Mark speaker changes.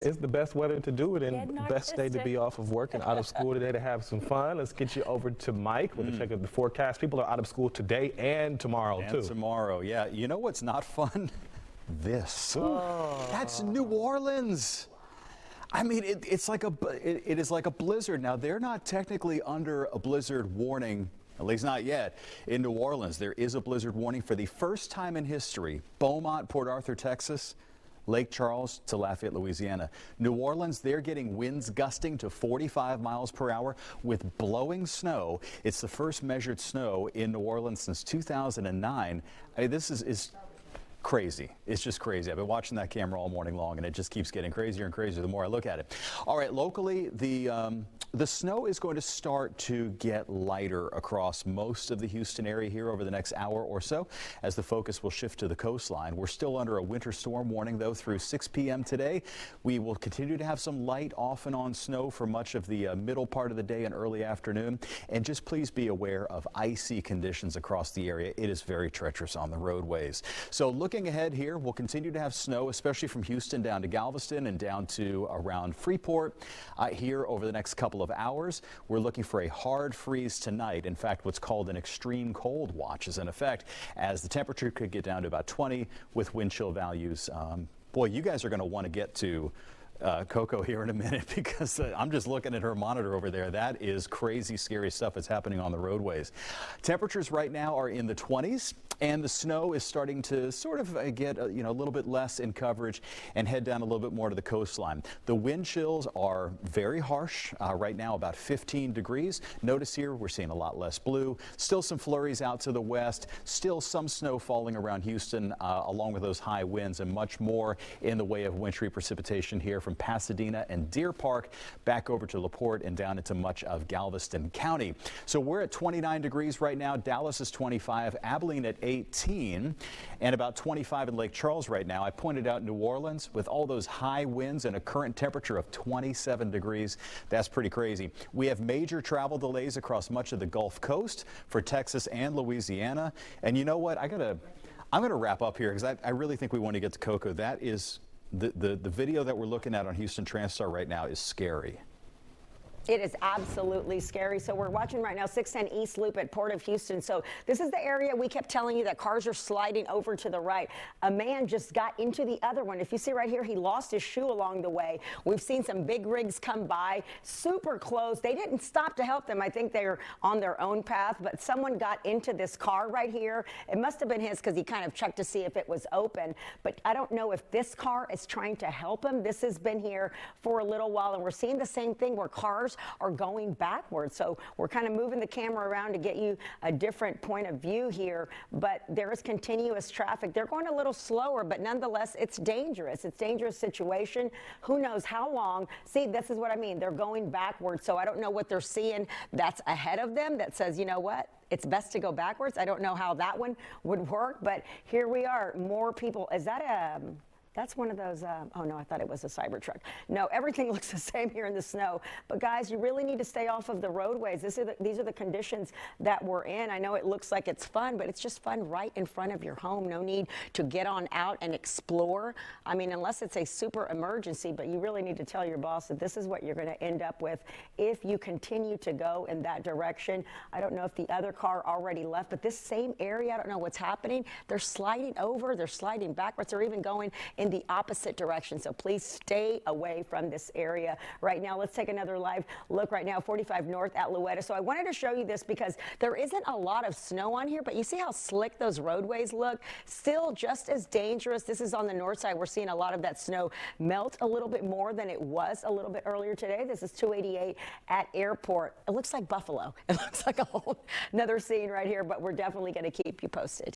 Speaker 1: It's the best weather to do it and best day to be off of work and out of school today to have some fun. Let's get you over to Mike with a check of the forecast. People are out of school today and tomorrow, too.
Speaker 2: Tomorrow, yeah. You know what's not fun? This. Oh. That's New Orleans. I mean, it is like a blizzard. Now, they're not technically under a blizzard warning, at least not yet. In New Orleans, there is a blizzard warning for the first time in history. Beaumont, Port Arthur, Texas, Lake Charles to Lafayette, Louisiana. New Orleans, they're getting winds gusting to 45 miles per hour with blowing snow. It's the first measured snow in New Orleans since 2009. I mean, this is crazy. It's just crazy. I've been watching that camera all morning long, and it just keeps getting crazier and crazier the more I look at it. All right, locally, the snow is going to start to get lighter across most of the Houston area here over the next hour or so as the focus will shift to the coastline. We're still under a winter storm warning, though, through 6 p.m. today. We will continue to have some light off and on snow for much of the middle part of the day and early afternoon. And just please be aware of icy conditions across the area. It is very treacherous on the roadways. So looking ahead here, we'll continue to have snow, especially from Houston down to Galveston and down to around Freeport here over the next couple of hours. We're looking for a hard freeze tonight. In fact, what's called an extreme cold watch is in effect, as the temperature could get down to about 20 with wind chill values. Boy, you guys are going to want to get to Coco here in a minute because I'm just looking at her monitor over there. That is crazy, scary stuff that's happening on the roadways. Temperatures right now are in the 20s, and the snow is starting to sort of get a little bit less in coverage and head down a little bit more to the coastline. The wind chills are very harsh right now, about 15 degrees. Notice here we're seeing a lot less blue. Still some flurries out to the west. Still some snow falling around Houston along with those high winds, and much more in the way of wintry precipitation here from Pasadena and Deer Park back over to LaPorte and down into much of Galveston County. So we're at 29 degrees right now. Dallas is 25, Abilene at 18, and about 25 in Lake Charles right now. I pointed out New Orleans with all those high winds and a current temperature of 27 degrees. That's pretty crazy. We have major travel delays across much of the Gulf Coast for Texas and Louisiana. And you know what? I'm gonna wrap up here because I really think we want to get to Coco. That is the video that we're looking at on Houston Transtar right now is scary.
Speaker 3: It is absolutely scary. So we're watching right now 610 East Loop at Port of Houston. So this is the area we kept telling you that cars are sliding over to the right. A man just got into the other one. If you see right here, he lost his shoe along the way. We've seen some big rigs come by super close. They didn't stop to help them. I think they're on their own path, but someone got into this car right here. It must have been his because he kind of checked to see if it was open, but I don't know if this car is trying to help him. This has been here for a little while, and we're seeing the same thing where cars are going backwards. So we're kind of moving the camera around to get you a different point of view here, but there is continuous traffic. They're going a little slower, but nonetheless, it's dangerous. It's a dangerous situation. Who knows how long? See, this is what I mean. They're going backwards. So I don't know what they're seeing that's ahead of them that says, you know what? It's best to go backwards. I don't know how that one would work, but here we are. More people. Is that a... That's one of those, oh no, I thought it was a Cybertruck. No, everything looks the same here in the snow. But guys, you really need to stay off of the roadways. These are the conditions that we're in. I know it looks like it's fun, but it's just fun right in front of your home. No need to get on out and explore. I mean, unless it's a super emergency, but you really need to tell your boss that this is what you're going to end up with if you continue to go in that direction. I don't know if the other car already left, but this same area, I don't know what's happening. They're sliding over, they're sliding backwards, they're even going in the opposite direction. So please stay away from this area right now. Let's take another live look right now, 45 north at Louetta. So I wanted to show you this because there isn't a lot of snow on here, but you see how slick those roadways look? Still just as dangerous. This is on the north side. We're seeing a lot of that snow melt a little bit more than it was a little bit earlier today. This is 288 at Airport. It looks like Buffalo. It looks like a whole another scene right here, but we're definitely going to keep you posted.